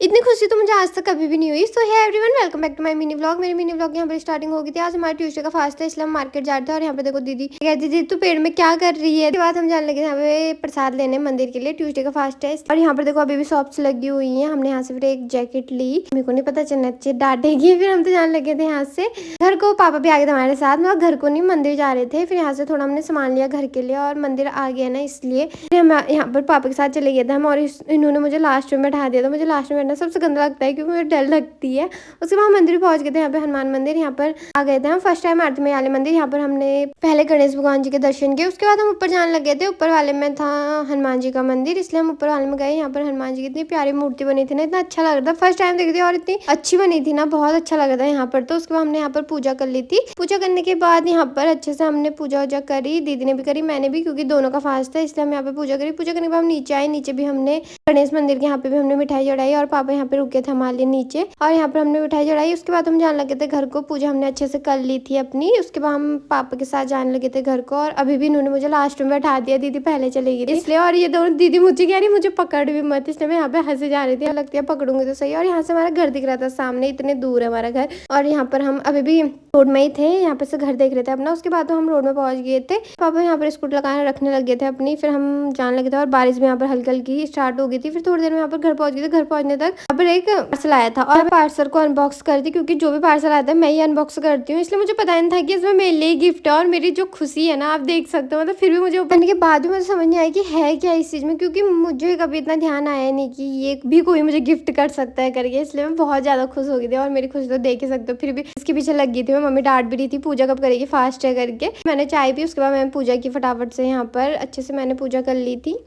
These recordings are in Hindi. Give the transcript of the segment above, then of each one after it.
इतनी खुशी तो मुझे आज तक कभी भी नहीं हुई। So hey everyone, welcome back to my mini vlog. मेरी मिनी व्लॉग यहाँ पर स्टार्टिंग हो गई थी। आज हमारा ट्यूसडे का फास्ट है, इसलिए हम मार्केट जा रहे थे। और यहाँ पे देखो दीदी कहती थी तू पेड़ में क्या कर रही है। इसके बाद हम जाने लगे यहाँ पे प्रसाद लेने मंदिर के लिए। ट्यूसडे का फास्ट है और यहाँ पर देखो अभी भी शॉप्स लगी हुई है। हमने यहाँ से फिर एक जैकेट ली, मेरे को नहीं पता चलना चाहिए डांटेगी। फिर हम तो जाने लगे थे यहाँ से घर को। पापा भी आ गए थे हमारे साथ, मतलब घर को नहीं मंदिर जा रहे थे। फिर यहाँ से थोड़ा हमने सामान लिया घर के लिए और मंदिर आ गया ना, इसलिए फिर हम यहाँ पर पापा के साथ चले गए थे हम। और इन्होंने मुझे लास्ट में बैठा दिया था। मुझे लास्ट में बैठना सबसे गंदा लगता है क्योंकि मुझे डर लगती है। उसके बाद मंदिर पहुंच गए थे, यहाँ पे हनुमान मंदिर। यहाँ पर आ गए थे हम फर्स्ट टाइम आरती में वाले मंदिर। यहाँ पर हमने पहले गणेश भगवान जी के दर्शन किए, उसके बाद हम ऊपर जाने लगे थे। ऊपर वाले में था हनुमान जी का मंदिर, इसलिए हम ऊपर वाले में गए। यहाँ पर हनुमान जी की इतनी प्यारी मूर्ति बनी थी ना, इतना अच्छा लग रहा था। फर्स्ट टाइम देखी थी और इतनी अच्छी बनी थी ना, बहुत अच्छा लग रहा था यहाँ पर। तो उसके बाद हमने यहाँ पर पूजा कर ली थी। पूजा करने के बाद यहाँ पर अच्छे से हमने पूजा वूजा करी, दीदी ने भी करी, मैंने भी, क्योंकि दोनों का फास्ट था, इसलिए हम यहाँ पे पूजा करी। पूजा करने के बाद हम नीचे आए। नीचे भी हमने गणेश मंदिर के यहाँ पे भी हमने मिठाई चढ़ाई और पापा यहाँ पे रुके थे हमारे लिए नीचे। और यहाँ पर हमने मिठाई चढ़ाई। उसके बाद हम जाने लगे थे घर को। पूजा हमने अच्छे से कर ली थी अपनी। उसके बाद हम पापा के साथ जाने लगे थे घर को। और अभी भी इन्होंने मुझे लास्ट में बैठा दिया, दीदी पहले चली गई थी इसलिए। और ये दोनों दीदी मुझे कह रही मुझे पकड़ भी मत, इसलिए मैं यहाँ पे हंसे जा रही थी। लगती है पकड़ूंगी तो सही। और यहाँ से हमारा घर दिख रहा था सामने, इतने दूर है हमारा घर। और यहाँ पर हम अभी भी रोड में ही थे, यहाँ पे से घर देख रहे थे अपना। उसके बाद तो हम रोड में पहुंच गए थे। पापा यहाँ पर स्कूटर लगाने रखने लग गए थे अपनी। फिर हम जाने लगे थे और बारिश भी यहाँ पर हल्की हल्की स्टार्ट हो गई थी। फिर थोड़ी देर में यहाँ पर घर पहुंच गए थे। घर पहुंचने तक यहाँ पर एक पार्सल आया था और पार्सल को अनबॉक्स करती, क्योंकि जो भी पार्सल आता है मैं ही अनबॉक्स करती हूँ, इसलिए मुझे पता नहीं था कि इसमें मेरे लिए गिफ्ट है। और मेरी जो खुशी है ना, आप देख सकते हो, मतलब फिर भी मुझे ओपन के बाद भी मुझे समझ नहीं आया कि है क्या इस चीज में, क्योंकि मुझे कभी इतना ध्यान आया नहीं कि ये भी कोई मुझे गिफ्ट कर सकता है करके। इसलिए मैं बहुत ज्यादा खुश हो गई थी और मेरी खुशी तो देख ही सकते हो। फिर भी इसके पीछे लग गई थी मैं, मम्मी डांट भी रही थी पूजा कब करेगी, फास्ट है करके। मैंने चाय पी, उसके बाद मैंने पूजा की फटाफट से। यहाँ पर अच्छे से मैंने पूजा कर ली थी।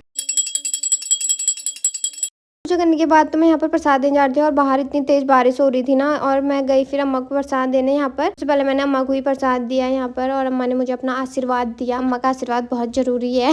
पूजा करने के बाद तो मैं यहाँ पर प्रसाद देने जा रही थी और बाहर इतनी तेज बारिश हो रही थी ना। और मैं गई फिर अम्मा को प्रसाद देने। यहाँ पर सबसे पहले मैंने अम्मा को ही प्रसाद दिया यहाँ पर, और अम्मा ने मुझे अपना आशीर्वाद दिया। अम्मा का आशीर्वाद बहुत जरूरी है।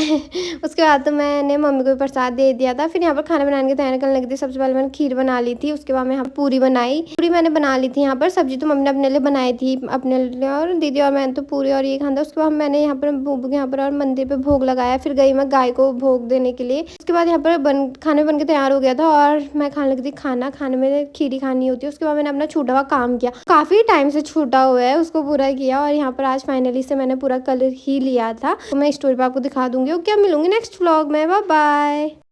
उसके बाद तो मैंने मम्मी को भी प्रसाद दे दिया था। फिर यहाँ पर खाना बनाने की तैयारी करने लगी थी। सबसे पहले मैंने खीर बना ली थी, उसके बाद मैं यहाँ पूरी बनाई। पूरी मैंने बना ली थी यहाँ पर। सब्जी तो मम्मी ने अपने लिए बनाई थी, अपने लिए और दीदी और मैंने तो पूरी और ये खाना था। उसके बाद मैंने यहाँ पर यहाँ पर और मंदिर पे भोग लगाया। फिर गई मैं गाय को भोग देने के लिए। उसके बाद यहाँ पर खाने बन के तैयार हो गया था और मैं खाने लगी थी खाना। खाने में खीरी खानी होती है। उसके बाद मैंने अपना छूटा हुआ काम किया, काफी टाइम से छूटा हुआ है, उसको पूरा किया। और यहाँ पर आज फाइनली से मैंने पूरा कलर ही लिया था। तो मैं स्टोरी पे आपको दिखा दूंगी। ओके, मिलूंगी नेक्स्ट व्लॉग में। Bye bye.